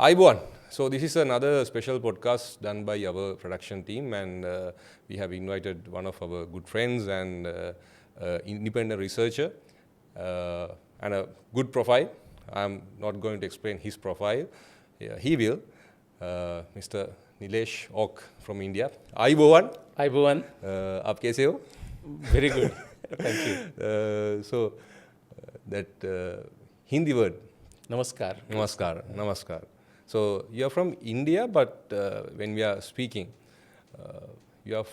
Aibuan. So this is another special podcast done by our production team, and we have invited one of our good friends and independent researcher and a good profile. I'm not going to explain his profile. He will. Mr. Nilesh Ok from India. Aibuan. Aibuan. आप कैसे हो? Very good. Thank you. So that Hindi word. Namaskar. Namaskar. Namaskar. So you are from India, but when we are speaking, you are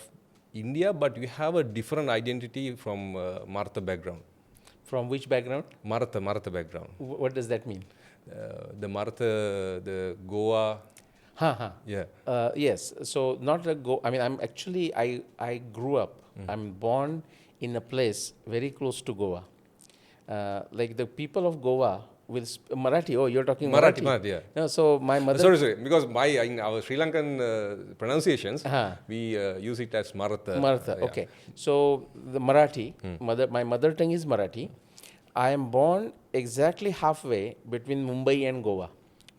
India, but you have a different identity from Maratha background. From which background? Maratha background. What does that mean? The Maratha, the Goa. Yeah. Yes. So not a I mean, I grew up. I'm born in a place very close to Goa. Like the people of Goa will Marathi. Oh, you're talking Marathi. Marathi, yeah. No, so my mother. Sorry, because in our Sri Lankan pronunciations, we use it as Maratha. Maratha. Okay. So the Marathi. My mother tongue is Marathi. I am born exactly halfway between Mumbai and Goa.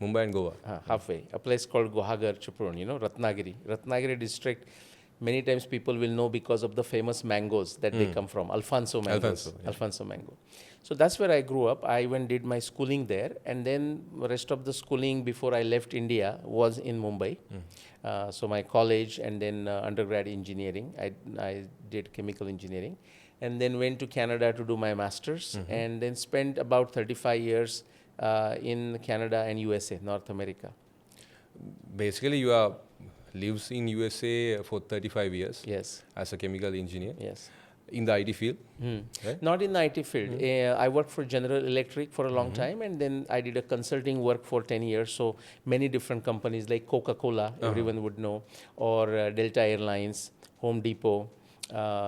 Mumbai and Goa. Halfway. A place called Guhagar, Chipurun, Ratnagiri. Ratnagiri district, many times people will know because of the famous mangoes that they come from, Alfonso mangoes. Alfonso mango. So that's where I grew up. I even did my schooling there, and then the rest of the schooling before I left India was in Mumbai. So my college and then undergrad engineering. I did chemical engineering, and then went to Canada to do my master's, and then spent about 35 years in Canada and USA, North America. Basically, you are lives in USA for 35 years. Yes. As a chemical engineer. Yes. In the IT field. Right? Not in the IT field. I worked for General Electric for a long time, and then I did a consulting work for 10 years. So many different companies like Coca-Cola, everyone would know, or Delta Airlines, Home Depot,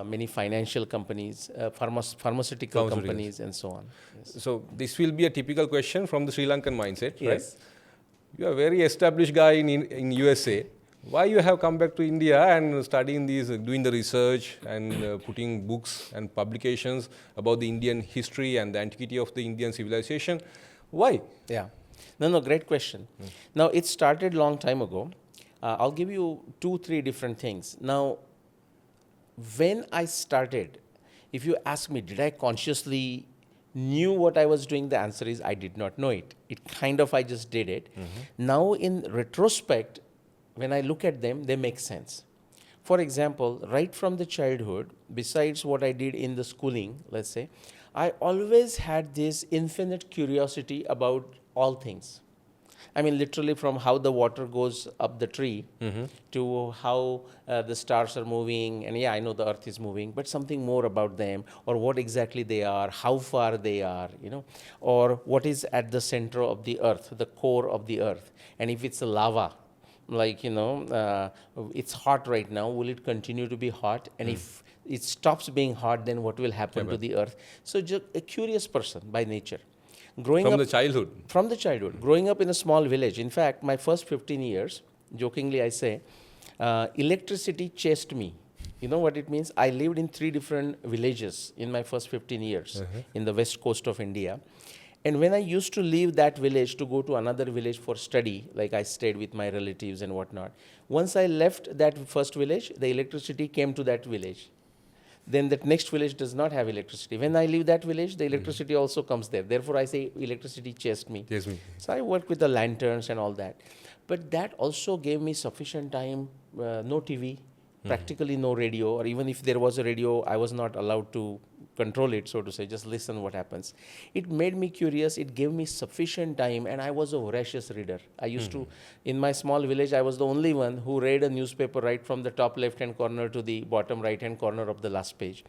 many financial companies, pharmaceutical companies, and so on. Yes. So this will be a typical question from the Sri Lankan mindset, Yes. right? You are a very established guy in USA. Why you have come back to India and studying these, doing the research and putting books and publications about the Indian history and the antiquity of the Indian civilization? Why? Yeah. No, great question. Now, it started long time ago. I'll give you 2-3 different things. Now, when I started, if you ask me, did I consciously knew what I was doing? The answer is I did not know it. I just did it. Now, in retrospect, when I look at them, they make sense. For example, right from the childhood, besides what I did in the schooling, let's say, I always had this infinite curiosity about all things. I mean, literally from how the water goes up the tree to how the stars are moving. And yeah, I know the earth is moving, but something more about them, or what exactly they are, how far they are, or what is at the center of the earth, the core of the earth. And if it's a lava, like, it's hot right now, will it continue to be hot? And if it stops being hot, then what will happen to the earth? So just a curious person by nature. From the childhood? From the childhood. Growing up in a small village. In fact, my first 15 years, jokingly I say, electricity chased me. You know what it means? I lived in 3 different villages in my first 15 years in the west coast of India. And when I used to leave that village to go to another village for study, like I stayed with my relatives and whatnot, once I left that first village, the electricity came to that village. Then that next village does not have electricity. When I leave that village, the electricity also comes there. Therefore, I say electricity chased me. So I worked with the lanterns and all that. But that also gave me sufficient time, no TV, practically no radio, or even if there was a radio, I was not allowed to control it, so to say, just listen what happens. It made me curious, it gave me sufficient time, and I was a voracious reader. I used to, in my small village, I was the only one who read a newspaper right from the top left-hand corner to the bottom right-hand corner of the last page.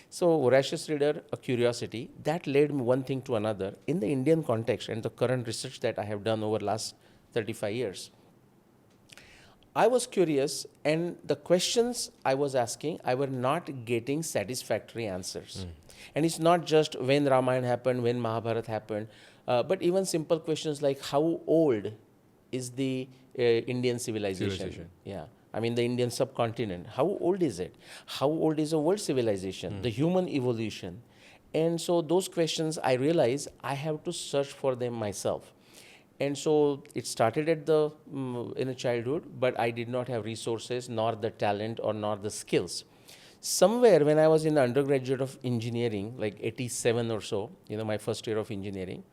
So voracious reader, a curiosity, that led me one thing to another. In the Indian context and the current research that I have done over last 35 years, I was curious, and the questions I was asking, I were not getting satisfactory answers. And it's not just when Ramayana happened, when Mahabharata happened, but even simple questions like how old is the Indian civilization? Yeah, I mean the Indian subcontinent. How old is it? How old is the world civilization? The human evolution. And so those questions, I realized I have to search for them myself. And so it started at the in a childhood, but I did not have resources, nor the talent, or nor the skills. Somewhere when I was in the undergraduate of engineering, like 87 or so, my first year of engineering,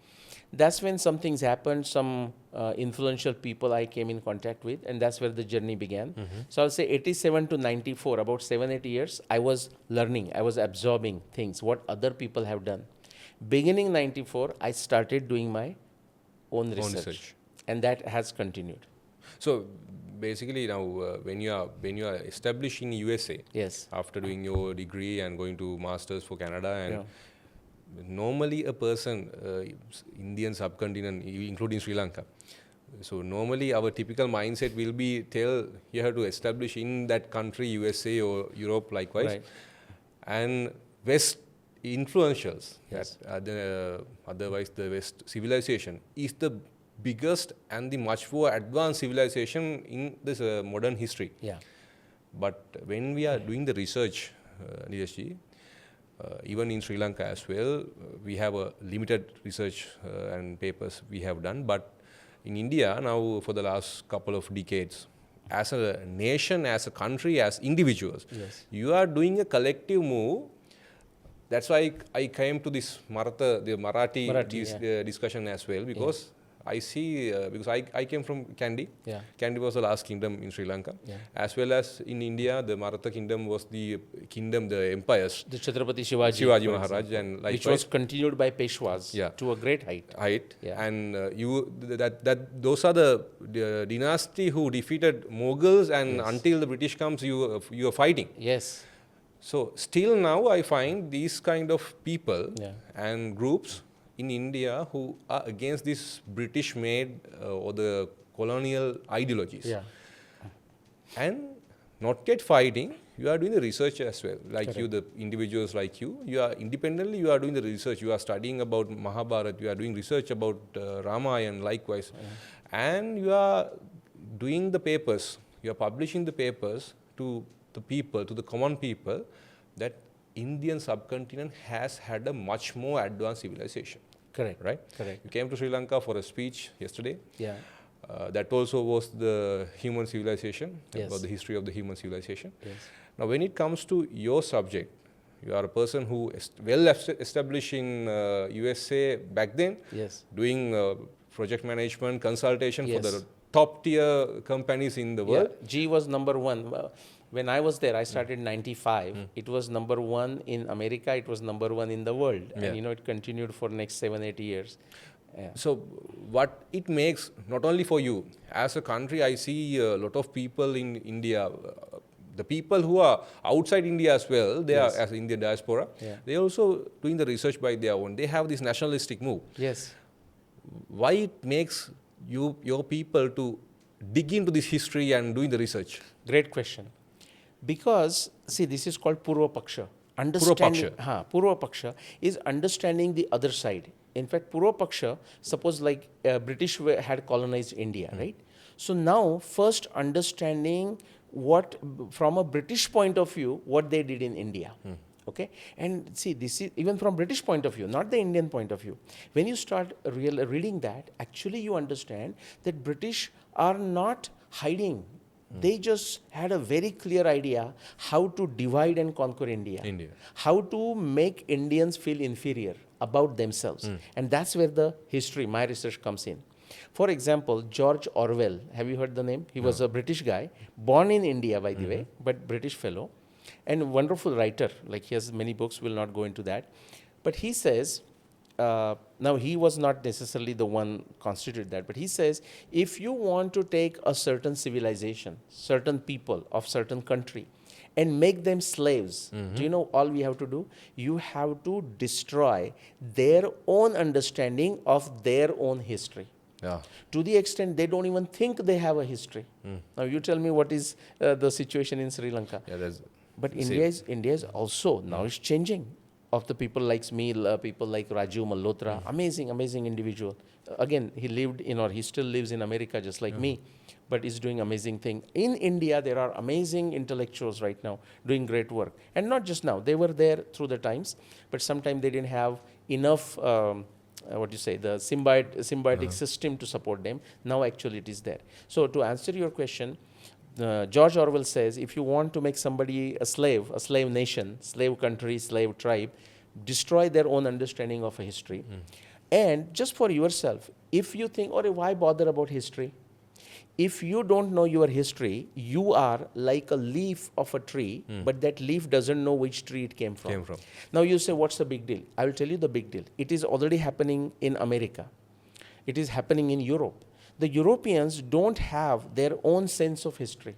that's when some things happened, some influential people I came in contact with, and that's where the journey began. So I'll say 87 to 94, about 7-8 years, I was learning, I was absorbing things, what other people have done. Beginning 94, I started doing my own research. And that has continued. So basically now when you are established in USA, Yes, after doing your degree and going to masters for Canada, and normally a person, Indian subcontinent, including Sri Lanka, so normally our typical mindset will be you have to establish in that country, USA or Europe likewise, right. and West influentials, Yes. otherwise the West civilization is the biggest and the much more advanced civilization in this modern history. Yeah. But when we are doing the research, Nijashji, even in Sri Lanka as well, we have a limited research and papers we have done. But in India now, for the last couple of decades, as a nation, as a country, as individuals, Yes. you are doing a collective move. That's why I came to this Marathi discussion as well, because I see, because I came from Kandy. Yeah. Kandy was the last kingdom in Sri Lanka. As well as in India, the Maratha kingdom was the kingdom, the empires. The Chhatrapati Shivaji, Shivaji Maharaj, and likewise, which was continued by Peshwas to a great height. And those are the dynasty who defeated Mughals, and until the British comes, you are fighting. Yes. So still now I find these kind of people and groups in India who are against this British made or the colonial ideologies. Yeah. And not yet fighting, you are doing the research as well. Like Correct. you, the individuals like you are independently, you are doing the research. You are studying about Mahabharata, you are doing research about Ramayana likewise. And you are doing the papers, you are publishing the papers to the people, to the common people, that Indian subcontinent has had a much more advanced civilization. Correct. Right? Correct. You came to Sri Lanka for a speech yesterday. Yeah. That also was the human civilization, Yes. about the history of the human civilization. Yes. Now, when it comes to your subject, you are a person who is established in USA back then, Yes. doing project management, consultation for Yes. the top tier companies in the world. Yeah. G was number one. When I was there, I started in 95. It was number one in America. It was number one in the world. And it continued for next 7-8 years. Yeah. So what it makes, not only for you, as a country, I see a lot of people in India, the people who are outside India as well, they are as Indian diaspora, they are also doing the research by their own. They have this nationalistic move. Yes. Why it makes your people to dig into this history and doing the research? Great question. Because, see, this is called Purva Paksha. Purva Paksha is understanding the other side. In fact, Purva Paksha, suppose like British had colonized India, right? So now, first understanding what, from a British point of view, what they did in India. Okay, and see, this is even from British point of view, not the Indian point of view. When you start reading that, actually you understand that British are not hiding. They just had a very clear idea how to divide and conquer India. How to make Indians feel inferior about themselves. And that's where the history, my research comes in. For example, George Orwell, have you heard the name? He was a British guy, born in India, by the way, but British fellow, and wonderful writer. Like, he has many books, we'll not go into that. But he says, now he was not necessarily the one constituted that, but he says, if you want to take a certain civilization, certain people of certain country, and make them slaves, do you know all we have to do? You have to destroy their own understanding of their own history. To the extent they don't even think they have a history. Now you tell me what is the situation in Sri Lanka. But India is also, now it's changing. of the people like me, people like Raju Malhotra, amazing individual. Again, he lived in, or he still lives in America just like me, but is doing amazing thing. In India, there are amazing intellectuals right now doing great work. And not just now, they were there through the times, but sometimes they didn't have enough, the symbiotic system to support them. Now actually it is there. So to answer your question, George Orwell says, if you want to make somebody a slave nation, slave country, slave tribe, destroy their own understanding of a history. And just for yourself, if you think, oh, why bother about history? If you don't know your history, you are like a leaf of a tree, but that leaf doesn't know which tree it came from. Now you say, what's the big deal? I will tell you the big deal. It is already happening in America. It is happening in Europe. The Europeans don't have their own sense of history.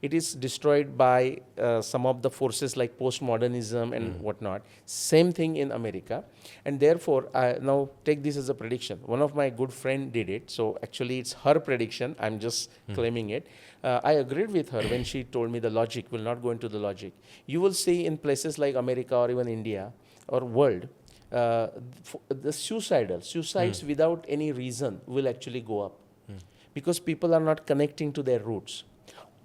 It is destroyed by some of the forces like postmodernism and whatnot. Same thing in America. And therefore, now take this as a prediction. One of my good friend did it. So actually it's her prediction. I'm just claiming it. I agreed with her when she told me the logic. We'll not go into the logic. You will see in places like America or even India or world, the suicides without any reason will actually go up. Because people are not connecting to their roots.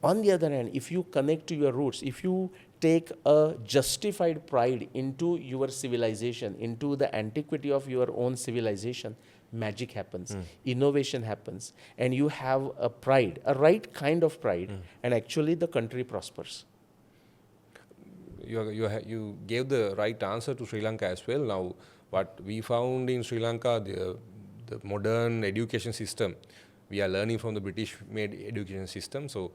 On the other hand, if you connect to your roots, if you take a justified pride into your civilization, into the antiquity of your own civilization, magic happens, innovation happens, and you have a pride, a right kind of pride, and actually the country prospers. You gave the right answer to Sri Lanka as well. Now, what we found in Sri Lanka, the modern education system, we are learning from the British-made education system. So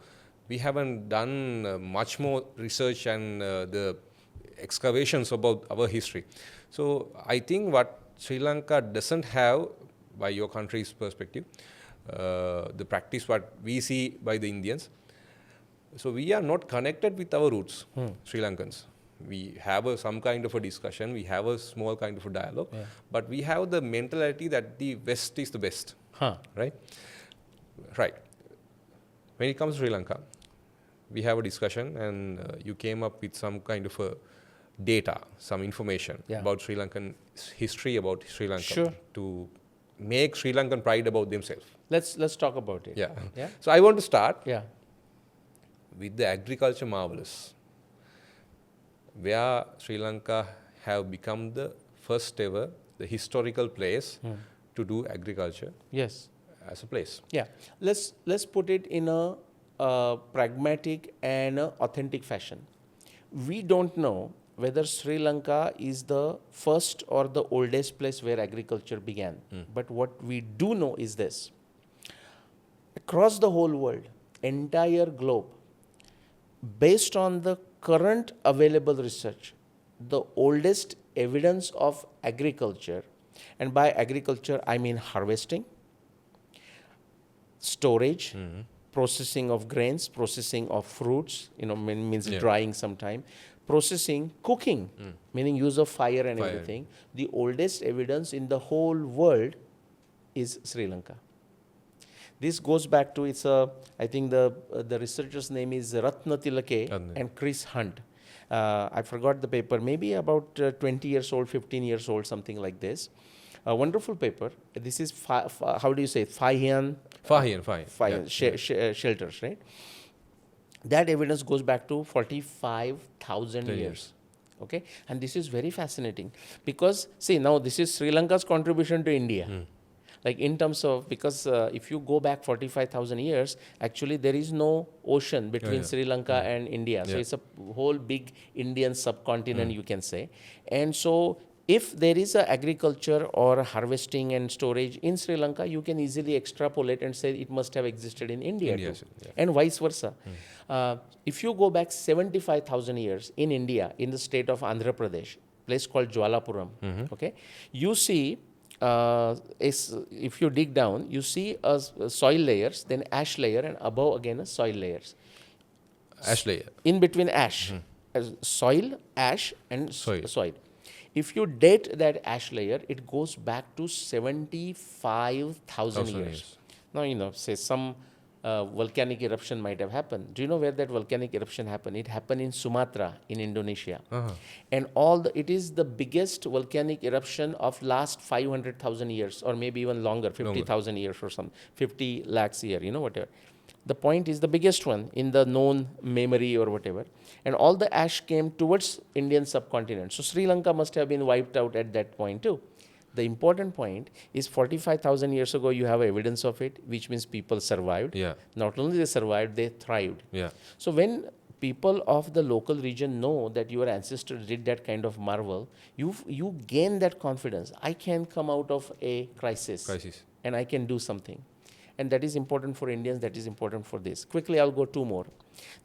we haven't done much more research and the excavations about our history. So I think what Sri Lanka doesn't have, by your country's perspective, the practice what we see by the Indians. So we are not connected with our roots, Sri Lankans. We have some kind of a discussion, we have a small kind of a dialogue, but we have the mentality that the West is the best, right? Right. When it comes to Sri Lanka, we have a discussion and you came up with some kind of a data, some information about Sri Lankan history, about Sri Lanka, to make Sri Lankan pride about themselves. Let's talk about it. Yeah. So I want to start with the agriculture marvelous, where Sri Lanka have become the first ever, the historical place to do agriculture. Yes. As a place. Yeah. Let's put it in a pragmatic and authentic fashion. We don't know whether Sri Lanka is the first or the oldest place where agriculture began. But what we do know is this. Across the whole world, entire globe, based on the current available research, the oldest evidence of agriculture, and by agriculture I mean harvesting, storage, processing of grains, processing of fruits, means drying sometime, processing, cooking, meaning use of fire and everything. The oldest evidence in the whole world is Sri Lanka. This goes back to, I think the researcher's name is Ratna Tilake and Chris Hunt. I forgot the paper, maybe about 20 years old, 15 years old, something like this. A wonderful paper. This is, how do you say it? Fahian shelters, right? That evidence goes back to 45,000 years. Okay, and this is very fascinating because, see, now this is Sri Lanka's contribution to India. Like in terms of, because if you go back 45,000 years, actually there is no ocean between Sri Lanka and India. So it's a whole big Indian subcontinent, you can say. And so if there is a agriculture or harvesting and storage in Sri Lanka, you can easily extrapolate and say it must have existed in India too. And vice versa. If you go back 75,000 years in India, in the state of Andhra Pradesh, place called Jwalapuram, okay, you see, if you dig down, you see soil layers, then ash layer, and above again a soil layers. Ash layer. In between ash, soil, ash, and soil. If you date that ash layer, it goes back to 75,000 years. Now, say some volcanic eruption might have happened. Do you know where that volcanic eruption happened? It happened in Sumatra in Indonesia. And it is the biggest volcanic eruption of last 500,000 years, or maybe even longer, 50,000 years or some 50 lakhs a year, whatever. The point is the biggest one in the known memory or whatever. And all the ash came towards Indian subcontinent. So Sri Lanka must have been wiped out at that point too. The important point is 45,000 years ago, you have evidence of it, which means people survived. Yeah. Not only they survived, they thrived. Yeah. So when people of the local region know that your ancestors did that kind of marvel, you gain that confidence. I can come out of a crisis. And I can do something. And that is important for Indians, that is important for this. Quickly, I'll go two more.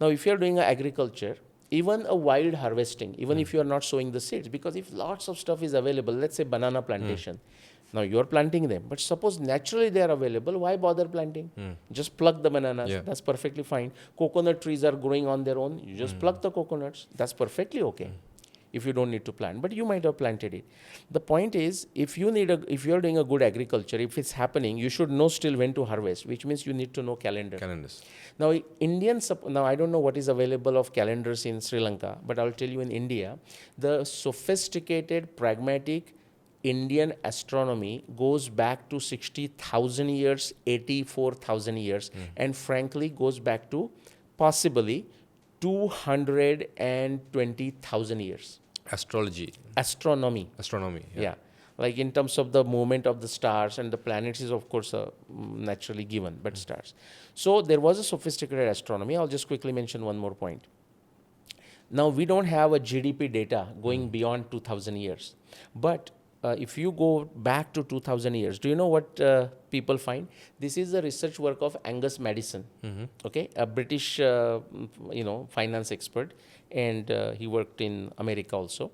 Now, if you're doing agriculture, even a wild harvesting, even if you are not sowing the seeds, because if lots of stuff is available, let's say banana plantation, now you're planting them, but suppose naturally they are available, why bother planting? Just pluck the bananas, that's perfectly fine. Coconut trees are growing on their own, you just pluck the coconuts, that's perfectly okay. If you don't need to plant, but you might have planted it. The point is, if you're doing a good agriculture, if it's happening, you should know still when to harvest, which means you need to know calendars. Now, now I don't know what is available of calendars in Sri Lanka, but I'll tell you in India, the sophisticated, pragmatic Indian astronomy goes back to 60,000 years, 84,000 years, and frankly goes back to possibly 220,000 years. Astronomy. Yeah. Like in terms of the movement of the stars and the planets is of course naturally given, but stars. So there was a sophisticated astronomy. I'll just quickly mention one more point. Now we don't have a GDP data going beyond 2,000 years. But if you go back to 2,000 years, do you know what people find? This is the research work of Angus Maddison, okay, a British, finance expert, and he worked in America also.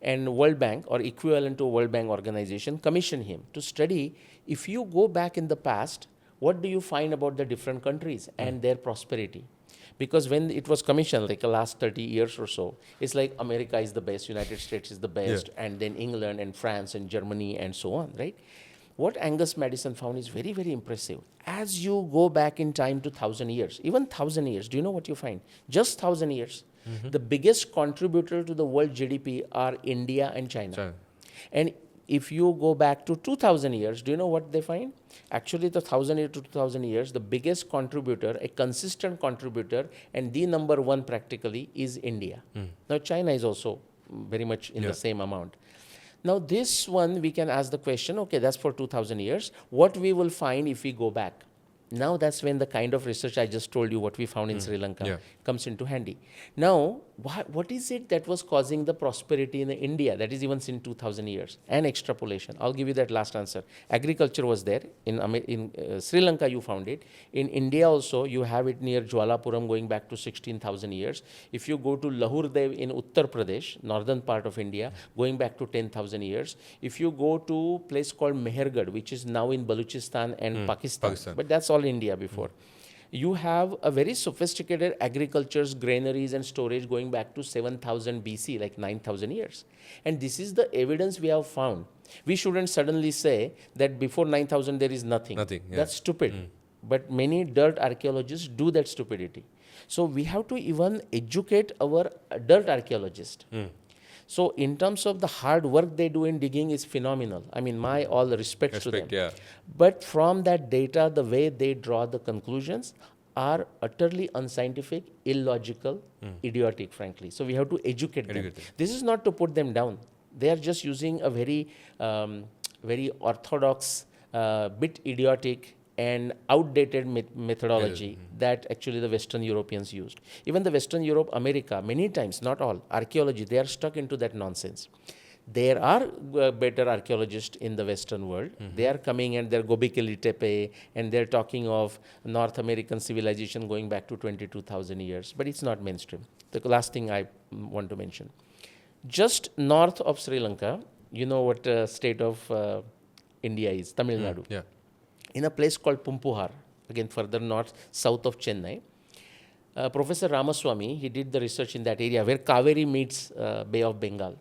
And World Bank, or equivalent to World Bank organization, commissioned him to study, if you go back in the past, what do you find about the different countries and their prosperity? Because when it was commissioned, like the last 30 years or so, it's like America is the best, United States is the best, and then England and France and Germany and so on, right? What Angus Maddison found is very, very impressive. As you go back in time to 1,000 years, even 1,000 years, do you know what you find? Just 1,000 years. The biggest contributor to the world GDP are India and China. And if you go back to 2,000 years, do you know what they find? Actually, the 1,000 years to 2,000 years, the biggest contributor, a consistent contributor, and the number one practically is India. Now, China is also very much in the same amount. Now, this one, we can ask the question, okay, that's for 2,000 years. What we will find if we go back? Now, that's when the kind of research I just told you, what we found in Sri Lanka, comes into handy. Now, what is it that was causing the prosperity in India? That is even in 2,000 years. And extrapolation. I'll give you that last answer. Agriculture was there. In Sri Lanka, you found it. In India also, you have it near Jwalapuram going back to 16,000 years. If you go to Lahore in Uttar Pradesh, northern part of India, going back to 10,000 years. If you go to a place called Mehergarh, which is now in Balochistan and Pakistan, but that's all India before. You have a very sophisticated agriculture's granaries and storage going back to 7,000 BC, like 9,000 years. And this is the evidence we have found. We shouldn't suddenly say that before 9,000 there is nothing. That's stupid. But many dirt archaeologists do that stupidity. So we have to even educate our dirt archaeologists. So in terms of the hard work they do in digging is phenomenal. I mean, my all respects to them. But from that data, the way they draw the conclusions are utterly unscientific, illogical, idiotic, frankly. So we have to educate them. This is not to put them down. They are just using a very, very orthodox, bit idiotic and outdated methodology that actually the Western Europeans used. Even the Western Europe, America, many times, not all, archaeology, they are stuck into that nonsense. There are better archaeologists in the Western world. They are coming and they're Gobekli Tepe, and they're talking of North American civilization going back to 22,000 years, but it's not mainstream. The last thing I want to mention. Just north of Sri Lanka, you know what state of India is, Tamil Nadu. In a place called Pumpuhar, again further north, south of Chennai, Professor Ramaswamy, he did the research in that area where Kaveri meets Bay of Bengal.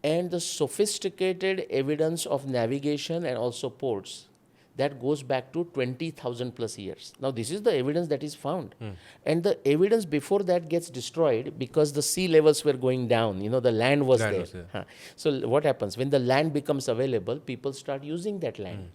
And the sophisticated evidence of navigation and also ports, that goes back to 20,000 plus years. Now, this is the evidence that is found. And the evidence before that gets destroyed because the sea levels were going down. The land was Land there. was there. So, what happens? When the land becomes available, people start using that land.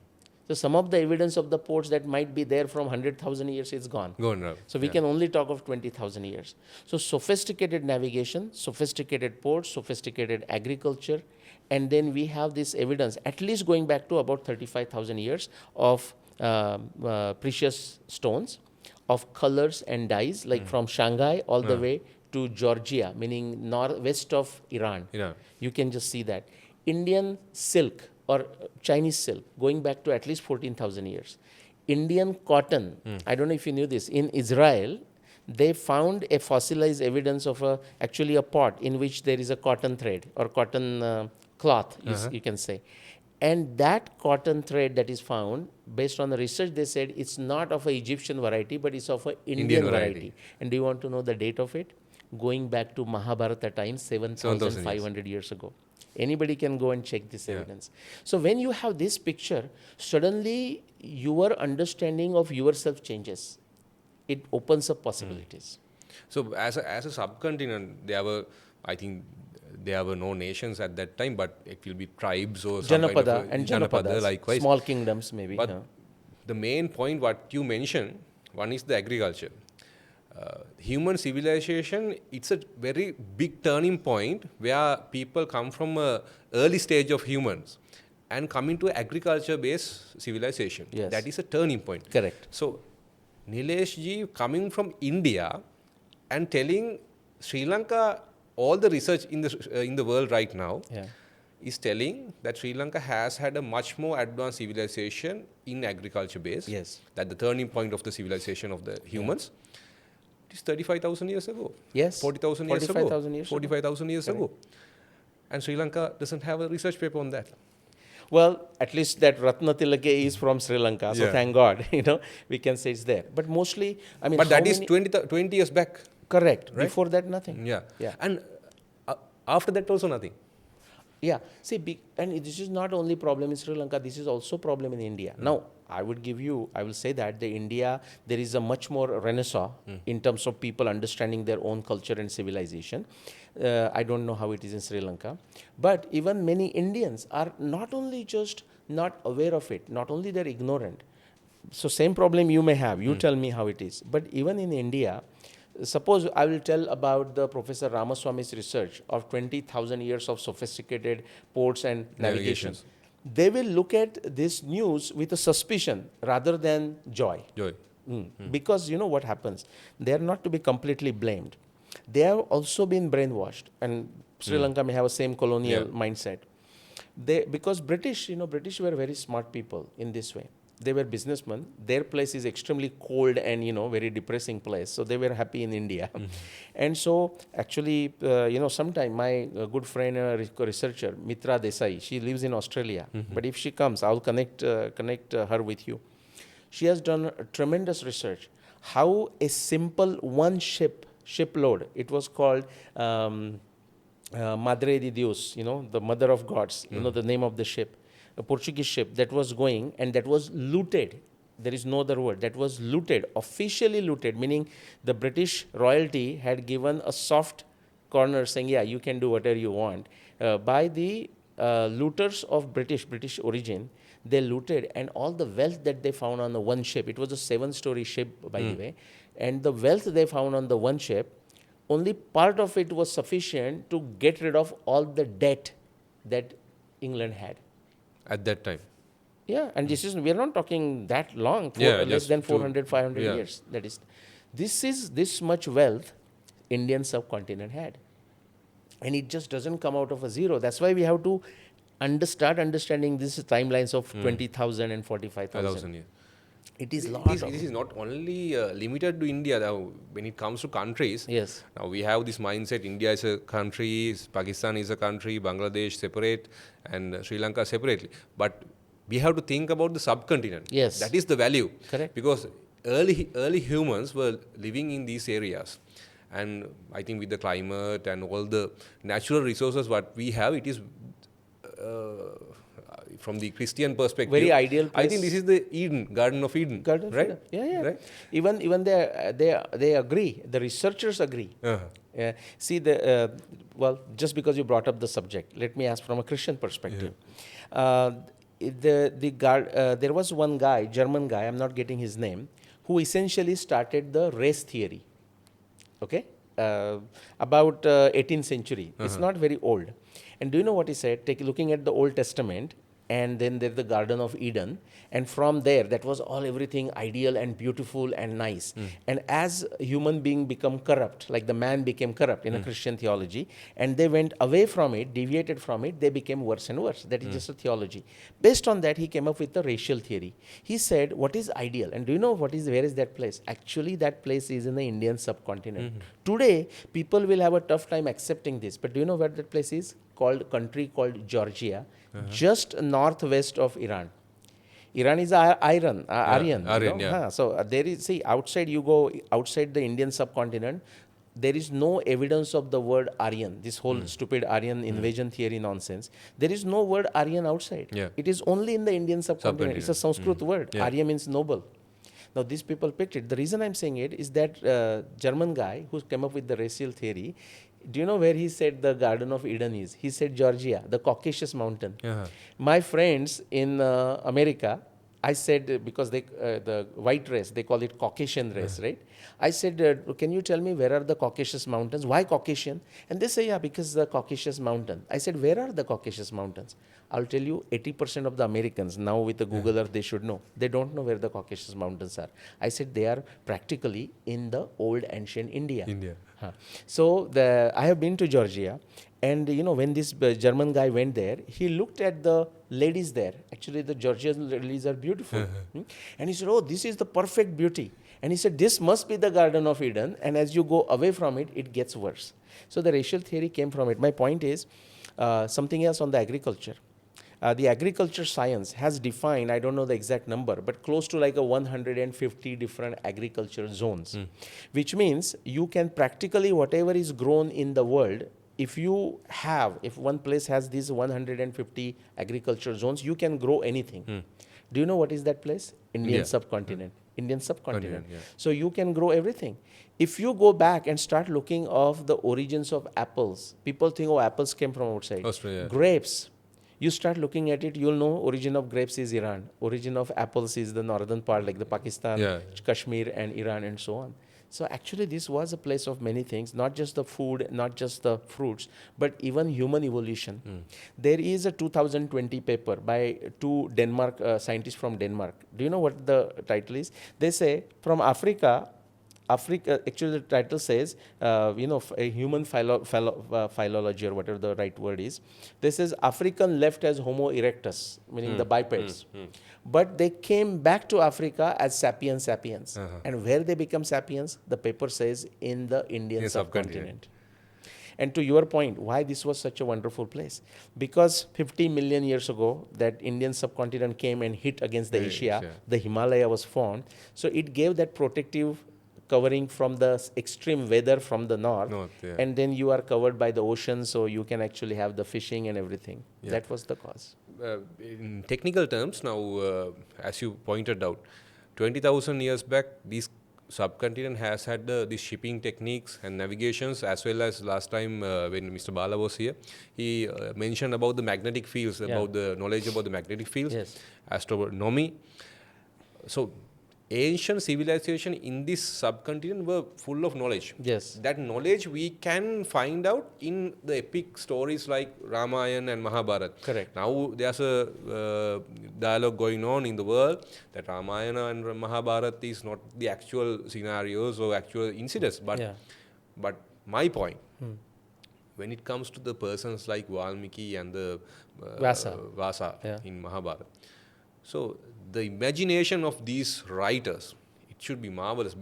So, some of the evidence of the ports that might be there from 100,000 years is gone. Gone now. So, we can only talk of 20,000 years. So, sophisticated navigation, sophisticated ports, sophisticated agriculture, and then we have this evidence, at least going back to about 35,000 years of precious stones, of colors and dyes, like from Shanghai all the way to Georgia, meaning west of Iran. You can just see that. Indian silk or Chinese silk, going back to at least 14,000 years. Indian cotton, I don't know if you knew this, in Israel, they found a fossilized evidence of actually a pot in which there is a cotton thread or cotton cloth, you can say. And that cotton thread that is found, based on the research, they said it's not of an Egyptian variety, but it's of an Indian variety. And do you want to know the date of it? Going back to Mahabharata times, 7,500 years ago. Anybody can go and check this evidence. So when you have this picture, suddenly your understanding of yourself changes. It opens up possibilities. So as a subcontinent, there were no nations at that time, but it will be tribes or some Janapada kind of Janapadas, likewise. small kingdoms maybe. But the main point what you mentioned, one is the agriculture. Human civilization, it's a very big turning point where people come from an early stage of humans and come into agriculture-based civilization. Yes. That is a turning point. Correct. So, Nilesh ji coming from India and telling Sri Lanka, all the research in the world right now is telling that Sri Lanka has had a much more advanced civilization in agriculture base. Yes. That the turning point of the civilization of the humans. It is 35,000 years ago. Yes. 40,000 years ago. 45,000 years ago. And Sri Lanka doesn't have a research paper on that. Well, at least that Ratnatilake is from Sri Lanka, so thank God, we can say it's there. But mostly, But that is 20 years back. Correct. Right? Before that, nothing. Yeah. And after that also nothing. Yeah. See, and this is not only problem in Sri Lanka, this is also problem in India. Now, I will say that there is a much more renaissance in terms of people understanding their own culture and civilization. I don't know how it is in Sri Lanka. But even many Indians are not only just not aware of it, not only they're ignorant. So same problem you may have. You tell me how it is. But even in India, suppose I will tell about the Professor Ramaswamy's research of 20,000 years of sophisticated ports and navigation. They will look at this news with a suspicion rather than joy. Because you know what happens? They are not to be completely blamed. They have also been brainwashed, and Sri Lanka may have a same colonial mindset. Because British were very smart people in this way. They were businessmen. Their place is extremely cold and, very depressing place. So they were happy in India. And so actually, sometime my good friend, researcher, Mitra Desai, she lives in Australia. But if she comes, I'll connect her with you. She has done a tremendous research. How a simple shipload, it was called Madre de Deus, the mother of gods, the name of the ship. A Portuguese ship that was going and that was looted. There is no other word. That was looted, officially looted, meaning the British royalty had given a soft corner saying, yeah, you can do whatever you want. By the looters of British origin, they looted, and all the wealth that they found on the one ship, it was a 7-story ship, by the way, and the wealth they found on the one ship, only part of it was sufficient to get rid of all the debt that England had. At that time. Yeah, and we are not talking that long, less than 400, 500 years. This much wealth Indian subcontinent had. And it just doesn't come out of a zero. That's why we have to start understanding these timelines of 20,000 and 45,000. It is this is not only limited to India. Now, when it comes to countries, now we have this mindset: India is a country, Pakistan is a country, Bangladesh separate, and Sri Lanka separately. But we have to think about the subcontinent. That is the value. Correct. Because early humans were living in these areas, and I think with the climate and all the natural resources what we have, it is from the Christian perspective, Very ideal I think place. this is the Eden, Garden of Eden, Garden of right? Eden. Yeah. Right? Even they agree. The researchers agree. See just because you brought up the subject, let me ask from a Christian perspective. There was one guy, German guy, I'm not getting his name, who essentially started the race theory. Okay, about 18th century. It's not very old. And do you know what he said? Looking at the Old Testament, and then there's the Garden of Eden, and from there, that was all everything ideal and beautiful and nice. And as human being become corrupt, like the man became corrupt in a Christian theology, and they went away from it, deviated from it, they became worse and worse. That is just a theology. Based on that, he came up with the racial theory. He said, what is ideal? And do you know where is that place? Actually, that place is in the Indian subcontinent. Today, people will have a tough time accepting this, but do you know where that place is? Country called Georgia, just northwest of Iran. Iran is Aryan. Yeah. So there is, outside you go, outside the Indian subcontinent, there is no evidence of the word Aryan, this whole stupid Aryan invasion theory nonsense. There is no word Aryan outside. Yeah. It is only in the Indian subcontinent. It's a Sanskrit word. Yeah. Arya means noble. Now, these people picked it. The reason I'm saying it is that German guy who came up with the racial theory, do you know where he said the Garden of Eden is? He said Georgia, the Caucasus mountain. My friends in America, I said, because the white race, they call it Caucasian race, right? I said, can you tell me where are the Caucasus mountains? Why Caucasian? And they say, yeah, because the Caucasus mountain. I said, where are the Caucasus mountains? I'll tell you, 80% of the Americans, now with the Google Earth, they should know. They don't know where the Caucasus mountains are. I said, they are practically in the old ancient India. So I have been to Georgia, and when this German guy went there, he looked at the ladies there. Actually, the Georgian ladies are beautiful. And he said, oh, this is the perfect beauty. And he said, this must be the Garden of Eden, and as you go away from it, it gets worse. So the racial theory came from it. My point is something else on the agriculture. The agriculture science has defined, I don't know the exact number, but close to like 150 different agricultural zones, which means you can practically, whatever is grown in the world, if one place has these 150 agricultural zones, you can grow anything. Do you know what is that place? Indian subcontinent. Indian subcontinent. So you can grow everything. If you go back and start looking of the origins of apples, people think, oh, apples came from outside. Australia. Grapes. You start looking at it, you'll know origin of grapes is Iran. Origin of apples is the northern part, like the Pakistan, Kashmir and Iran and so on. So actually this was a place of many things, not just the food, not just the fruits, but even human evolution. There is a 2020 paper by two scientists from Denmark. Do you know what the title is? They say from Africa, actually the title says, a human philology or whatever the right word is. This says African left as Homo erectus, meaning the bipeds. But they came back to Africa as sapiens. And where they become sapiens, the paper says in the Indian subcontinent. And to your point, why this was such a wonderful place? Because 50 million years ago, that Indian subcontinent came and hit against the Asia. The Himalaya was formed. So it gave that protective covering from the extreme weather from the north, and then you are covered by the ocean, so you can actually have the fishing and everything. That was the cause. In technical terms, now, as you pointed out, 20,000 years back, this subcontinent has had these shipping techniques and navigations, as well as last time when Mr. Bala was here, he mentioned about the magnetic fields, about the knowledge about the magnetic fields, astronomy. So ancient civilization in this subcontinent were full of knowledge. That knowledge we can find out in the epic stories like Ramayana and Mahabharata. Correct. Now there's a dialogue going on in the world that Ramayana and Mahabharata is not the actual scenarios or actual incidents. But my point, when it comes to the persons like Valmiki and the Vasa in Mahabharata, so the imagination of these writers, it should be marvelous.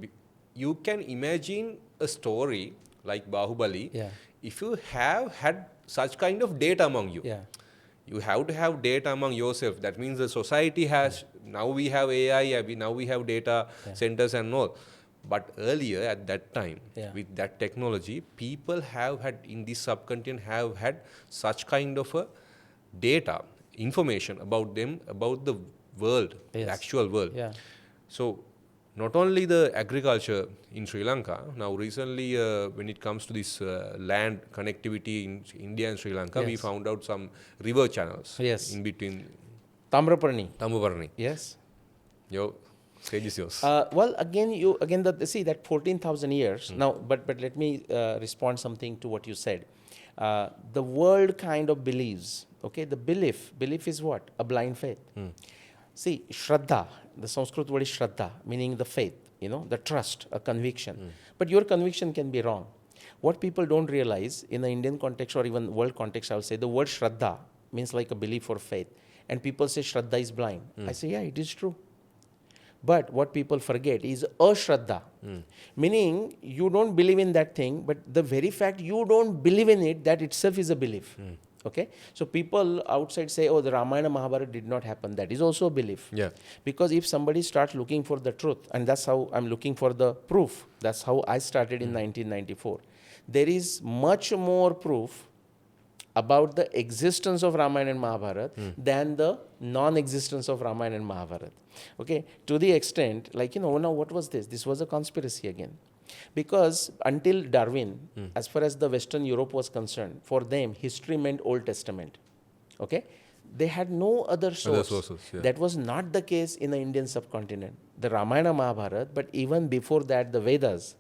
You can imagine a story like Bahubali if you have had such kind of data among you. You have to have data among yourself. That means the society has, now we have AI, now we have data centers and all. But earlier at that time, with that technology, people have had in this subcontinent have had such kind of a data information about them, about the world, the actual world. Yeah. So not only the agriculture in Sri Lanka, now recently when it comes to this land connectivity in India and Sri Lanka, we found out some river channels in between. Tamraparni. Yes. Your stage is yours. Well, again, see that 14,000 years now. But let me respond something to what you said. The world kind of believes. Okay, the belief is what? A blind faith. See, Shraddha, the Sanskrit word is Shraddha, meaning the faith, the trust, a conviction. But your conviction can be wrong. What people don't realize in the Indian context or even world context, I would say the word Shraddha means like a belief or faith. And people say Shraddha is blind. I say, yeah, it is true. But what people forget is ashraddha, meaning you don't believe in that thing, but the very fact you don't believe in it, that itself is a belief. Okay, so people outside say, oh, the Ramayana Mahabharata did not happen. That is also a belief. Yeah. Because if somebody starts looking for the truth, and that's how I'm looking for the proof, that's how I started in 1994. There is much more proof about the existence of Ramayana and Mahabharata than the non-existence of Ramayana and Mahabharata. Okay, to the extent, like, now what was this? This was a conspiracy again. Because until Darwin, as far as the Western Europe was concerned, for them, history meant Old Testament. Okay? They had no other source. That was not the case in the Indian subcontinent. The Ramayana Mahabharata, but even before that, the Vedas,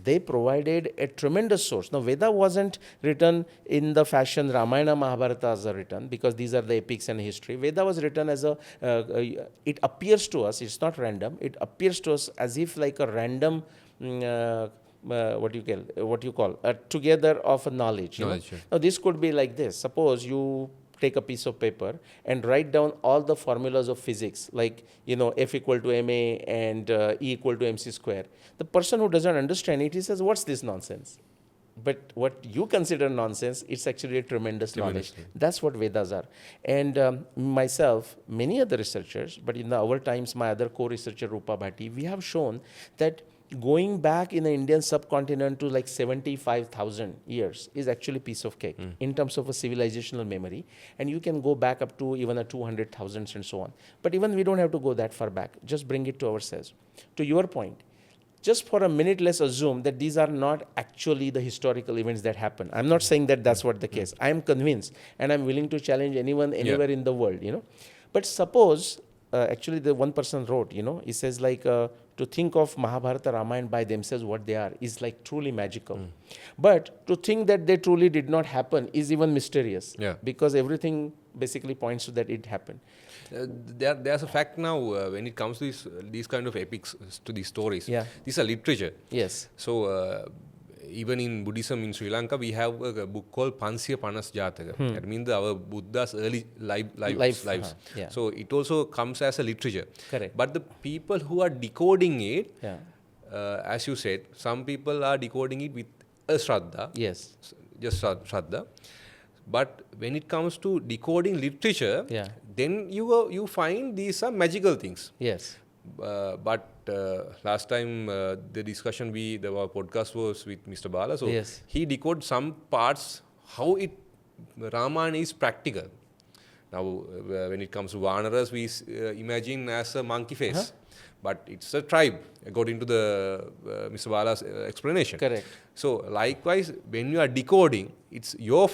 they provided a tremendous source. Now, Veda wasn't written in the fashion Ramayana Mahabharatas are written, because these are the epics and history. Veda was written as it appears to us, it's not random, it appears to us as if like a random what you call a together of a knowledge. Now this could be like this. Suppose you take a piece of paper and write down all the formulas of physics, like F equal to ma and E equal to mc square. The person who doesn't understand it, he says, what's this nonsense? But what you consider nonsense, it's actually a tremendous knowledge. That's what Vedas are. And myself, many other researchers, but in our times, my other co-researcher Rupa Bhatti, we have shown that going back in the Indian subcontinent to like 75,000 years is actually a piece of cake in terms of a civilizational memory. And you can go back up to even a 200,000 and so on. But even we don't have to go that far back. Just bring it to ourselves. To your point, just for a minute, let's assume that these are not actually the historical events that happen. I'm not saying that that's what the case. I am convinced, and I'm willing to challenge anyone, anywhere in the world, But suppose, actually the one person wrote, he says like, to think of Mahabharata, Ramayana by themselves, what they are, is like truly magical. But to think that they truly did not happen is even mysterious. Because everything basically points to that it happened. There's a fact now when it comes to these kind of epics, to these stories. These are literature. Yes. So even in Buddhism in Sri Lanka, we have a book called Pansiya Panas Jataka. That means our Buddha's early lives. So it also comes as a literature. Correct. But the people who are decoding it, as you said, some people are decoding it with a Shraddha. Yes. Just Shraddha. But when it comes to decoding literature, then you find these are magical things. Yes. But last time the discussion our podcast was with Mr. Bala, so he decoded some parts how Ramayana is practical. Now when it comes to Vanaras, we imagine as a monkey face, but it's a tribe according to the Mr. Bala's explanation. Correct. So likewise, when you are decoding, it's your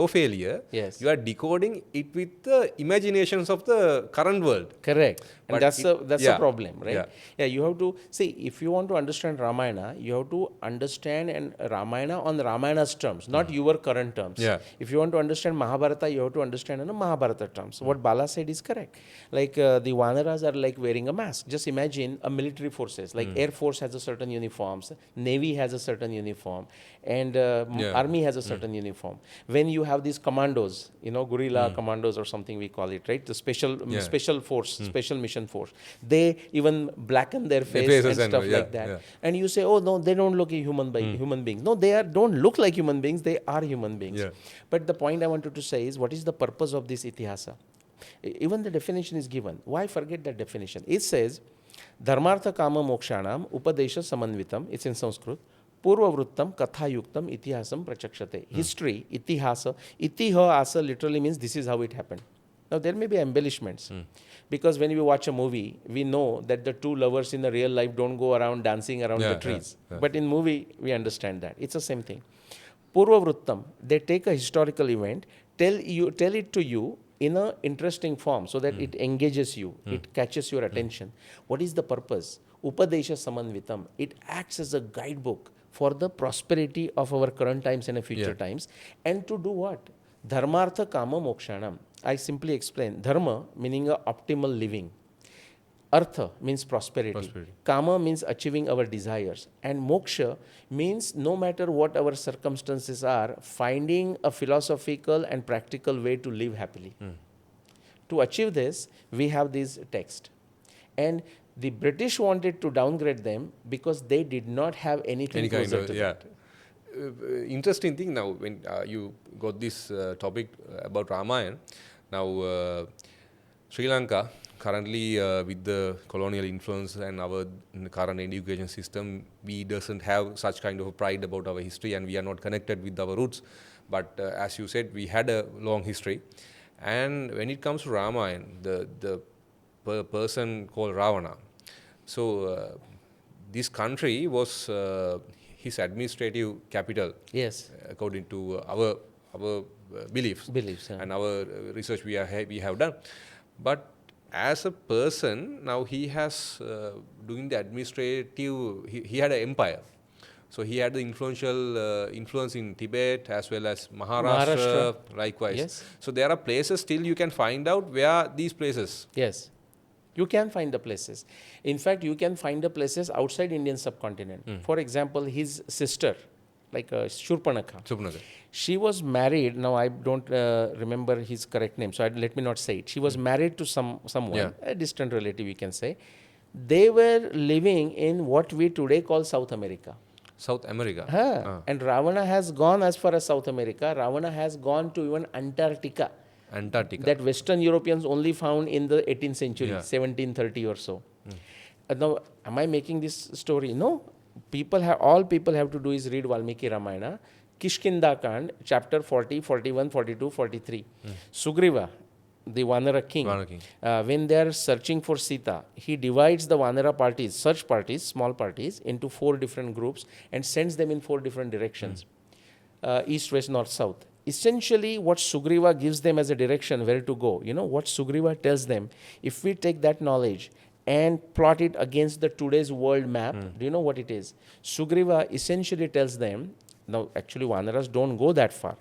failure. Yes. You are decoding it with the imaginations of the current world. Correct. And that's a problem, right? Yeah. You have to see, if you want to understand Ramayana, you have to understand Ramayana on Ramayana's terms, not your current terms. If you want to understand Mahabharata, you have to understand in Mahabharata terms. What Bala said is correct. Like the Vanaras are like wearing a mask. Just imagine a military forces, like Air Force has a certain uniforms, Navy has a certain uniform, and Army has a certain uniform. When you have these commandos, guerrilla commandos or something we call it, right? The special force, special mission force. They even blacken their face and stuff like that. And you say, oh no, they don't look like human beings. No, they don't look like human beings. They are human beings. But the point I wanted to say is, what is the purpose of this itihasa? Even the definition is given. Why forget that definition? It says, Dharmartha Kama Mokshanam Upadesha Samanvitam. It's in Sanskrit. Purvavrittam Kathayuktam Itihasam Prachakshate. History, Itihasa. Itiha asa literally means this is how it happened. Now, there may be embellishments. Because when we watch a movie, we know that the two lovers in the real life don't go around dancing around the trees. But in movie, we understand that. It's the same thing. Purva Vruttam, they take a historical event, tell it to you in an interesting form so that it engages you, it catches your attention. What is the purpose? Upadesha Samanvitam. It acts as a guidebook for the prosperity of our current times and future times. And to do what? Dharmartha Kama Mokshanam. I simply explain. Dharma meaning a optimal living. Artha means prosperity. Kama means achieving our desires. And moksha means no matter what our circumstances are, finding a philosophical and practical way to live happily. To achieve this, we have this text. And the British wanted to downgrade them because they did not have anything closer to that. Interesting thing now, when you got this topic about Ramayana, now Sri Lanka, currently with the colonial influence and our current education system, we doesn't have such kind of a pride about our history and we are not connected with our roots. But as you said, we had a long history. And when it comes to Ramayana, the person called Ravana, so this country was his administrative capital. Yes. According to our beliefs and our research we have done. But as a person, now he has doing the administrative, he had an empire. So he had the influence in Tibet as well as Maharashtra. Likewise. Yes. So there are places still you can find out where these places. Yes. You can find the places. In fact, you can find the places outside Indian subcontinent. For example, his sister, like Shurpanakha. She was married. Now I don't remember his correct name, so let me not say it. She was married to someone, a distant relative, you can say. They were living in what we today call South America. South America. And Ravana has gone as far as South America. Ravana has gone to even Antarctica. That Western Europeans only found in the 18th century, 1730 or so. Now, am I making this story? No. All people have to do is read Valmiki Ramayana, Kishkinda Kand, chapter 40, 41, 42, 43. Sugriva, the Vanara king, when they are searching for Sita, he divides the Vanara parties, search parties, small parties, into 4 different groups and sends them in 4 different directions, east, west, north, south. Essentially, what Sugriva gives them as a direction where to go, what Sugriva tells them, if we take that knowledge and plot it against the today's world map, do you know what it is? Sugriva essentially tells them, now actually Vanaras don't go that far,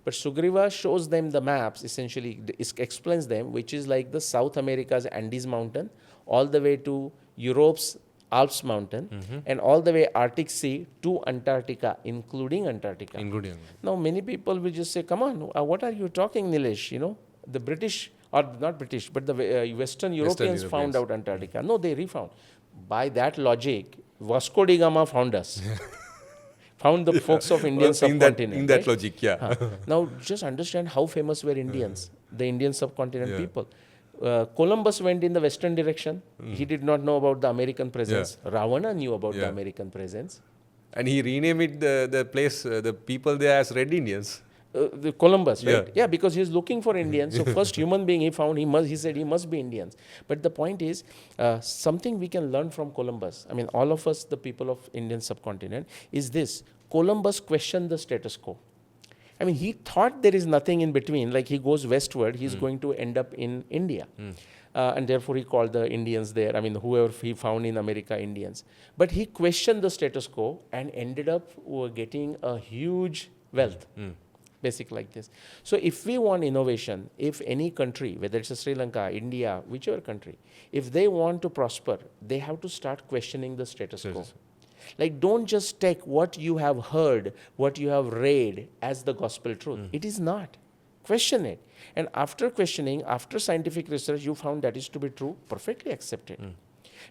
but Sugriva shows them the maps, essentially explains them, which is like the South America's Andes mountain, all the way to Europe's Alps mountain, and all the way Arctic Sea to Antarctica, including Antarctica. Now, many people will just say, come on, what are you talking, Nilesh? The British, or not British, but the Western Europeans found out Antarctica. No, they refound. By that logic, Vasco da Gama found us. Found the folks of Indian subcontinent. In that logic, Now, just understand how famous were Indians, the Indian subcontinent people. Columbus went in the western direction. He did not know about the American presence. Ravana knew about the American presence. And he renamed the place, the people there as Red Indians. The Columbus, right? Yeah, because he's looking for Indians. So first human being he found, he said he must be Indians. But the point is, something we can learn from Columbus, I mean, all of us, the people of Indian subcontinent, is this. Columbus questioned the status quo. I mean, he thought there is nothing in between. Like he goes westward, he's going to end up in India. And therefore he called the Indians there. I mean, whoever he found in America, Indians. But he questioned the status quo and ended up getting a huge wealth. Basic like this. So if we want innovation, if any country, whether it's Sri Lanka, India, whichever country, if they want to prosper, they have to start questioning the status quo. Like, don't just take what you have heard, what you have read as the gospel truth. It is not. Question it. And after questioning, after scientific research, you found that is to be true, perfectly accept it.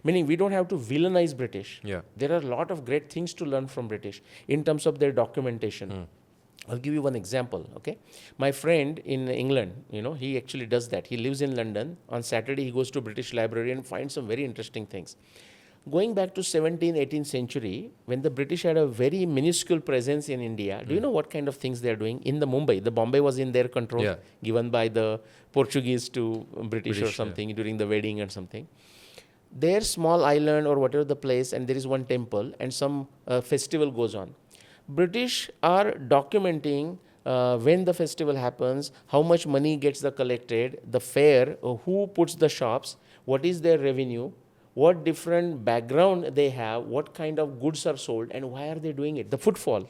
Meaning, we don't have to villainize British. There are a lot of great things to learn from British in terms of their documentation. I'll give you one example, okay? My friend in England, he actually does that. He lives in London. On Saturday, he goes to British Library and finds some very interesting things. going back to 17th, 18th century, when the British had a very minuscule presence in India, do you know what kind of things they are doing? In the Mumbai, the Bombay was in their control, Yeah. given by the Portuguese to British or British, something during the wedding or something. Their small island or whatever the place, and there is one temple, and some festival goes on. British are documenting when the festival happens, how much money gets collected, the fare, who puts the shops, what is their revenue, what different background they have, what kind of goods are sold, and why are they doing it? The footfall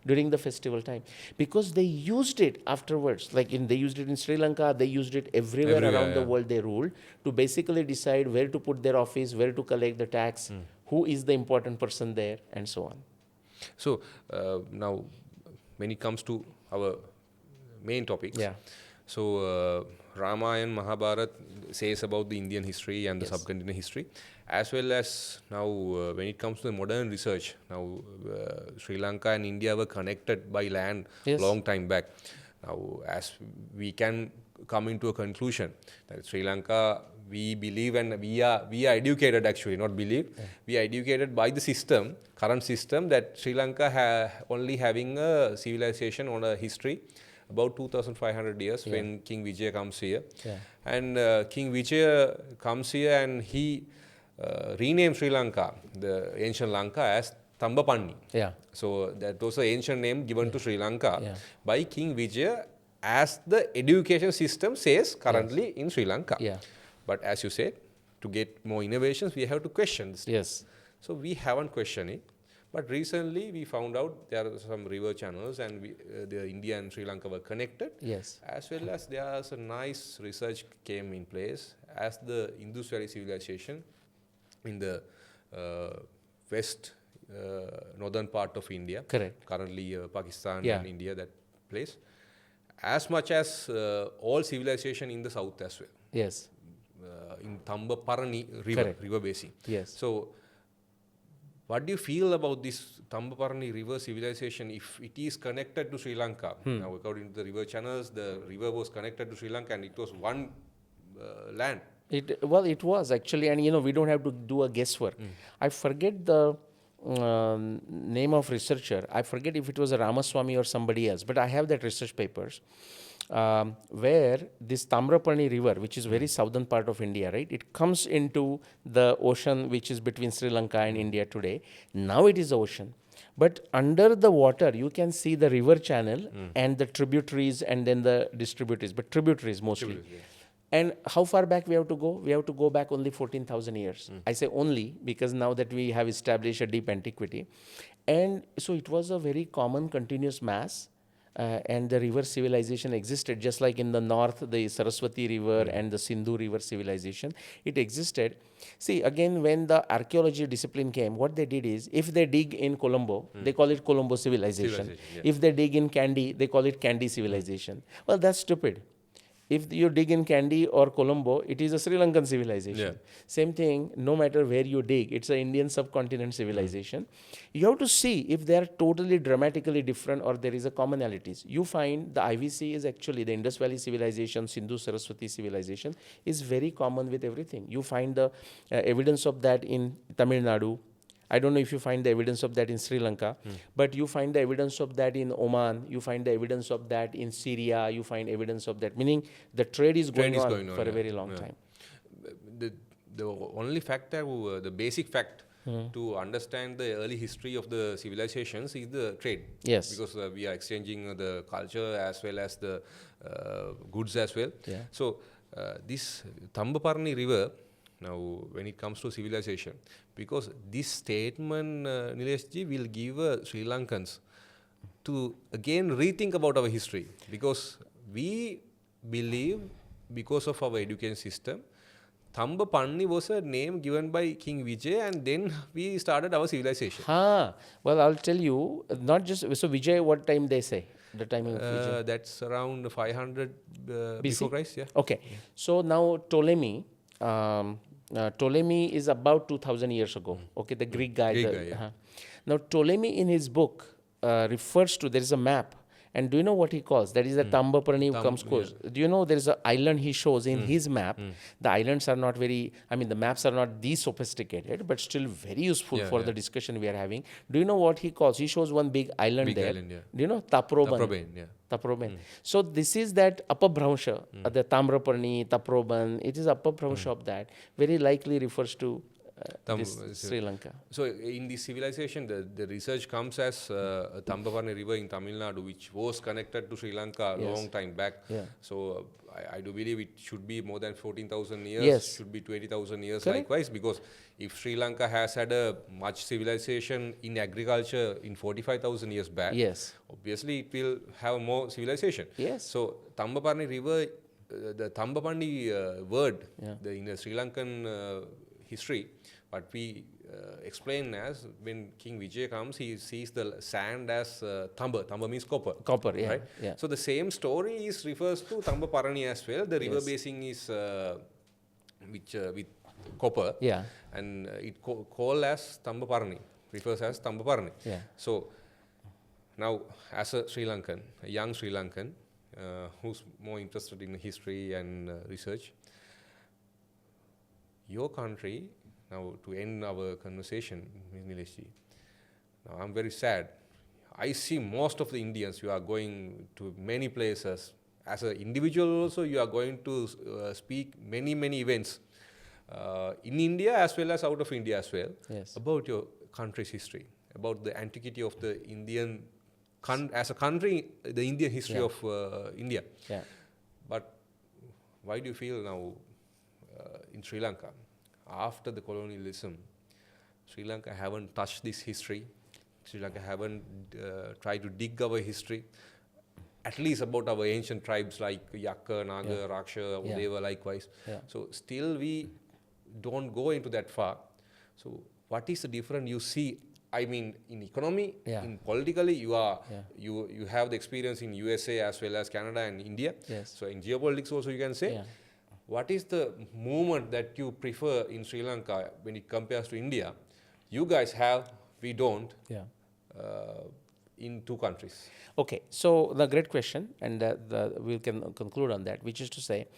during the festival time, because they used it afterwards. Like they used it in Sri Lanka, they used it everywhere around the world they ruled to basically decide where to put their office, where to collect the tax, who is the important person there, and so on. So now, when it comes to our main topics, so Ramayana and Mahabharata says about the Indian history and the subcontinent history, as well as now when it comes to the modern research, now Sri Lanka and India were connected by land long time back. Now, as we can come into a conclusion that Sri Lanka, we believe and we are educated, actually, not believe, we are educated by the system, current system, that Sri Lanka only having a civilization on a history about 2,500 years when King Vijaya comes here. And King Vijaya comes here and he renamed Sri Lanka, the ancient Lanka, as Tambapanni. So that was the ancient name given to Sri Lanka by King Vijaya, as the education system says currently in Sri Lanka. But as you said, to get more innovations, we have to question this. So we haven't questioned it. But recently we found out there are some river channels and the India and Sri Lanka were connected. As well as there is a nice research came in place as the Indus Valley civilization in the west northern part of India. Currently Pakistan and India, that place. As much as all civilization in the south as well. In Tambaparani river basin. So what do you feel about this Tambaparani river civilization if it is connected to Sri Lanka? Now, according to the river channels, the river was connected to Sri Lanka and it was one land. It was actually, and we don't have to do a guesswork. I forget the name of researcher. I forget if it was a Ramaswamy or somebody else, but I have that research papers where this Tamraparni river, which is very southern part of India, right? It comes into the ocean which is between Sri Lanka and India today. Now it is the ocean. But under the water, you can see the river channel and the tributaries and then the distributaries, but tributaries mostly. And how far back we have to go? We have to go back only 14,000 years. I say only because now that we have established a deep antiquity. And so it was a very common continuous mass. And the river civilization existed just like in the north, the Saraswati river and the Sindhu river civilization. It existed. See, again, when the archaeology discipline came, what they did is, if they dig in Colombo, they call it Colombo civilization. If they dig in Kandy, they call it Kandy civilization. Well, that's stupid. If you dig in Kandy or Colombo, it is a Sri Lankan civilization. Same thing, no matter where you dig, it's an Indian subcontinent civilization. You have to see if they are totally dramatically different or there is a commonalities. You find the IVC is actually the Indus Valley civilization, Sindhu Saraswati civilization is very common with everything. You find the evidence of that in Tamil Nadu. I don't know if you find the evidence of that in Sri Lanka, but you find the evidence of that in Oman, you find the evidence of that in Syria, you find evidence of that, meaning the trade is going on for a very long time. The only factor, the basic fact to understand the early history of the civilizations is the trade. Because we are exchanging the culture as well as the goods as well. So this Tambaparni river, now, when it comes to civilization, because this statement, Nileshji, will give Sri Lankans to again rethink about our history, because we believe, because of our education system, Tambapanni was a name given by King Vijay, and then we started our civilization. Well, I'll tell you, not just, so Vijay, what time they say? The timing of Vijay? That's around 500 before Christ, Okay. So now Ptolemy, Ptolemy is about 2,000 years ago. Okay, the Greek guy. Now Ptolemy in his book refers to, there is a map, And do you know what he calls? That is the Tambaparani who comes close. Do you know there is an island he shows in his map? The islands are not very, I mean, the maps are not these sophisticated, but still very useful for the discussion we are having. Do you know what he calls? He shows one big island there. Island, yeah. Do you know? Taproban. Taproban, yeah. Taproban. So this is that upper Bhransha, the Tamraparni, Taproban. It is upper Bhransha of that. Very likely refers to this Sri Lanka. So in the civilization, the research comes as Tambaparni River in Tamil Nadu, which was connected to Sri Lanka a long time back. Yeah. So I do believe it should be more than 14,000 years, Yes. should be 20,000 years Correct. likewise, because if Sri Lanka has had a much civilization in agriculture in 45,000 years back, Yes. obviously it will have more civilization. Yes. So Tambaparni River, the Tambaparni word, in the Sri Lankan history, what we explain as when King Vijay comes, he sees the sand as Tamba. Tamba means copper. Copper, yeah. Right? Yeah. So the same story refers to Tambaparani as well. The river basin is with copper, Yeah. and it called as Tambaparani, refers as Tambaparani. Yeah. So now, as a Sri Lankan, a young Sri Lankan who's more interested in history and research, your country, now to end our conversation, Ms. Nilesh, now I'm very sad. I see most of the Indians, you are going to many places. As an individual also, you are going to speak many events in India as well as out of India as well, Yes. about your country's history, about the antiquity of the Indian, as a country, the Indian history of India. Yeah. But why do you feel now in Sri Lanka, after the colonialism, Sri Lanka haven't touched this history? Sri Lanka haven't tried to dig our history, at least about our ancient tribes like Yakka, Naga, Raksha, Udeva likewise. Yeah. So still we don't go into that far. So what is the difference you see? I mean, in economy, in politically, you have the experience in USA as well as Canada and India. Yes. So in geopolitics also you can say. Yeah. What is the movement that you prefer in Sri Lanka when it compares to India? You guys have, we don't, Yeah. in two countries. Okay, so the great question, and we can conclude on that, which is to say,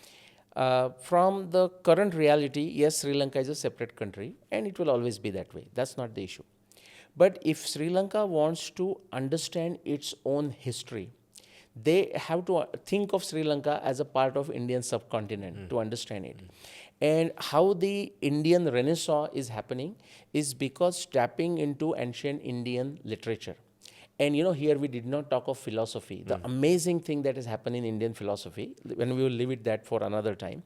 from the current reality, yes, Sri Lanka is a separate country, and it will always be that way. That's not the issue. But if Sri Lanka wants to understand its own history, they have to think of Sri Lanka as a part of Indian subcontinent to understand it. And how the Indian Renaissance is happening is because tapping into ancient Indian literature. And you know, here we did not talk of philosophy, the amazing thing that has happened in Indian philosophy, when we will leave it that for another time.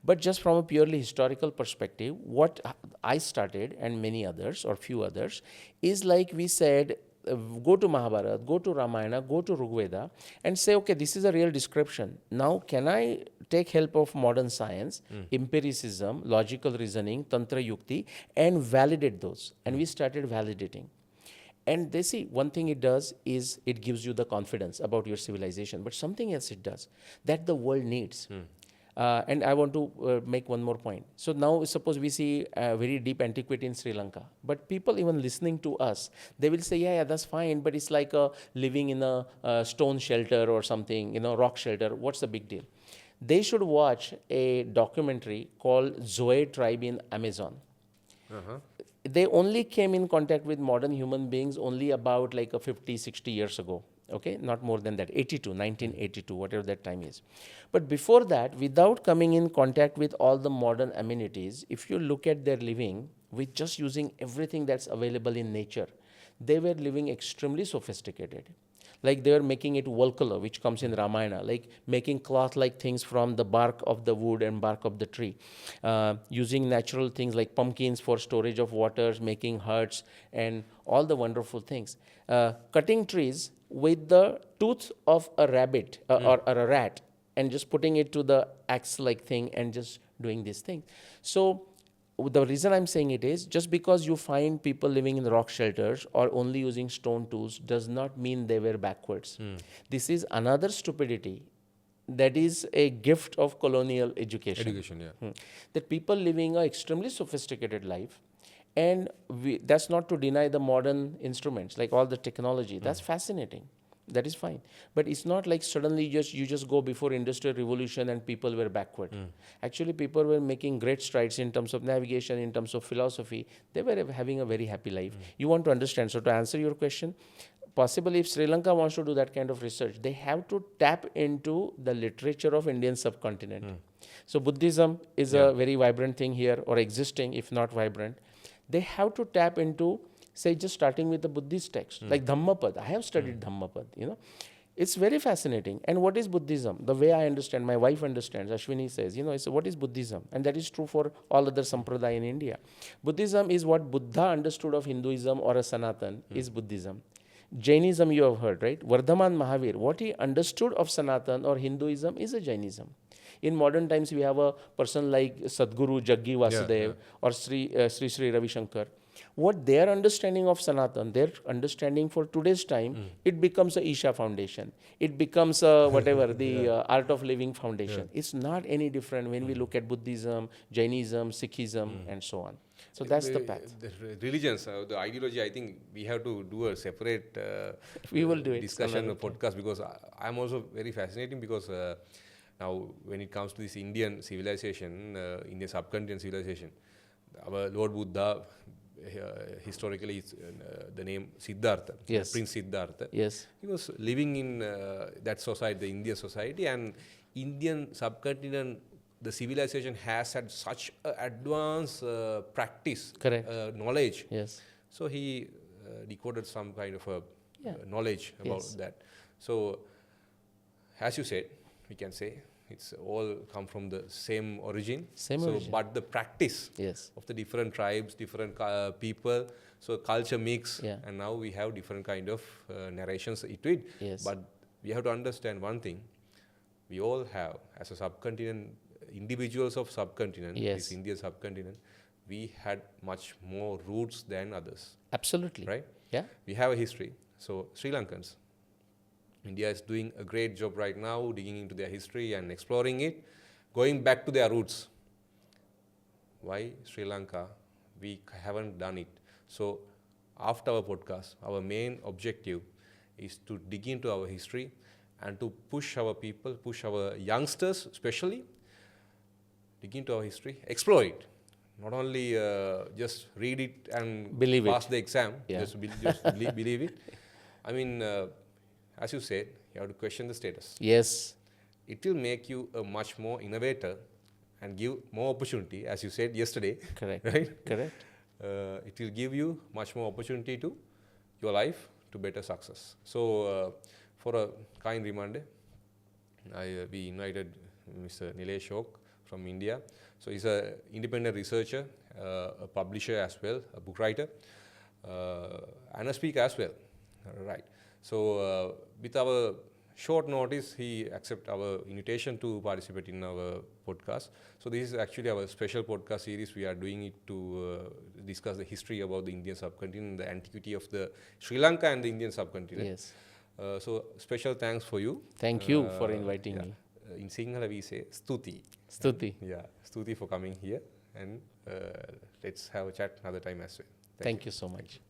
But just from a purely historical perspective, what I started and many others or few others is like we said, go to Mahabharata, go to Ramayana, go to Rigveda and say, okay, this is a real description. Now, can I take help of modern science, empiricism, logical reasoning, Tantra Yukti, and validate those? And we started validating. And they see, one thing it does is it gives you the confidence about your civilization, but something else it does that the world needs. And I want to make one more point. So now suppose we see very deep antiquity in Sri Lanka, but people even listening to us, they will say, yeah, that's fine, but it's like living in a stone shelter or something, rock shelter. What's the big deal? They should watch a documentary called Zoe Tribe in Amazon. They only came in contact with modern human beings only about like 50, 60 years ago. Okay, not more than that, 1982, whatever that time is. But before that, without coming in contact with all the modern amenities, if you look at their living with just using everything that's available in nature, they were living extremely sophisticated. Like they were making it Volkala, which comes in Ramayana, like making cloth-like things from the bark of the wood and bark of the tree, using natural things like pumpkins for storage of waters, making huts, and all the wonderful things. Cutting trees with the tooth of a rabbit or a rat and just putting it to the axe-like thing and just doing this thing. So the reason I'm saying it is just because you find people living in rock shelters or only using stone tools does not mean they were backwards. This is another stupidity that is a gift of colonial education. That people living an extremely sophisticated life, and that's not to deny the modern instruments, like all the technology. That's fascinating. That is fine. But it's not like suddenly you just go before industrial revolution and people were backward. Actually, people were making great strides in terms of navigation, in terms of philosophy. They were having a very happy life. You want to understand. So to answer your question, possibly if Sri Lanka wants to do that kind of research, they have to tap into the literature of Indian subcontinent. So Buddhism is a very vibrant thing here, or existing, if not vibrant. They have to tap into, say, just starting with the Buddhist text, like Dhammapad. I have studied Dhammapad, It's very fascinating. And what is Buddhism? The way I understand, my wife understands, Ashwini says, so what is Buddhism? And that is true for all other sampradaya in India. Buddhism is what Buddha understood of Hinduism or a Sanatan is Buddhism. Jainism you have heard, right? Vardhaman Mahavir, what he understood of Sanatan or Hinduism is a Jainism. In modern times, we have a person like Sadguru Jaggi Vasudev or Sri Ravi Shankar. What their understanding of Sanatan, their understanding for today's time, it becomes a Isha Foundation. It becomes a whatever, the Art of Living Foundation. It's not any different when we look at Buddhism, Jainism, Sikhism, and so on. So that's the path. The religions, the ideology, I think we have to do a separate we will do it discussion, podcast, because I'm also very fascinating because now when it comes to this Indian civilization, Indian subcontinent civilization, our Lord Buddha, historically it's the name Siddhartha, Prince Siddhartha. Yes. He was living in that society, the Indian society, and Indian subcontinent, the civilization has had such advanced practice, knowledge. Yes. So he decoded some kind of a knowledge about that. So, as you said, we can say it's all come from the same origin. Origin. But the practice of the different tribes, different people, so culture mix, and now we have different kind of narrations into it. Yes. But we have to understand one thing: we all have, as a subcontinent, individuals of subcontinent, this Indian subcontinent, we had much more roots than others. Absolutely. Right? Yeah. We have a history. So Sri Lankans, India is doing a great job right now, digging into their history and exploring it, going back to their roots. Why Sri Lanka? We haven't done it. So after our podcast, our main objective is to dig into our history and to push our people, push our youngsters especially, dig into our history, explore it. Not only just read it and pass the exam, just believe it. I mean, as you said, you have to question the status. Yes. It will make you a much more innovator and give more opportunity, as you said yesterday. Correct. Right? Correct. It will give you much more opportunity to your life to better success. So, for a kind reminder, we invited Mr. Nilesh Oak from India. So he's an independent researcher, a publisher as well, a book writer, and a speaker as well. Right. So with our short notice, he accepted our invitation to participate in our podcast. So this is actually our special podcast series. We are doing it to discuss the history about the Indian subcontinent, the antiquity of the Sri Lanka and the Indian subcontinent. Yes. So special thanks for you. Thank you for inviting me. In Sinhala we say Stuti. Stuti. Stuti for coming here, and let's have a chat another time as well. Thank you so much.